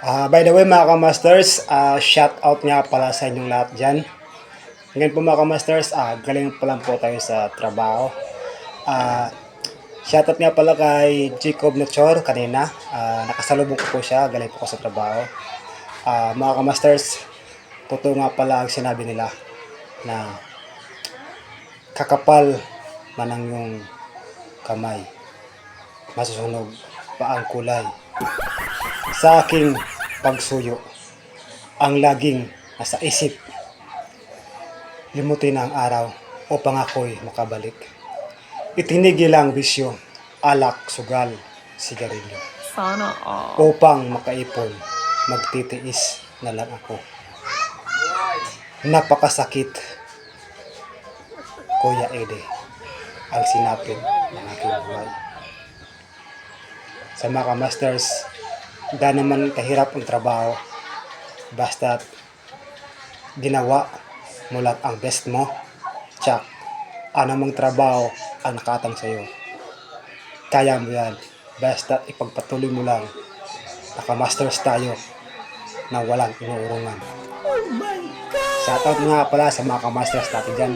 By the way mga kamasters, shout out nga pala sa inyong lahat dyan. Ngayon po mga kamasters, galing pa lang po tayo sa trabaho. Shout out nga pala kay Jacob Nochor kanina. Nakasalubong ko po siya, galing po ko sa trabaho. Mga kamasters, totoo nga pala ang sinabi nila na kakapal man ang yung kamay, masusunog pa ang kulay. Sa aking pagsuyo, ang laging nasa isip, limutin ang araw upang ako'y makabalik. Itinigil ang bisyo, alak, sugal, sigarilyo. Sana all. Upang makaipon, magtitiis na lang ako. Napakasakit, Kuya Ede, ang sinapit ng aking buhay. Sa mga kamasters, da naman kahirap ang trabaho, basta ginawa mo lang ang best mo, tsak, anumang trabaho ang nakatang sa'yo. Kaya mo yan, basta ipagpatuloy mo lang, nakamasters tayo na walang inuurungan. Oh my God! Shoutout nga pala sa mga kamasters natin dyan.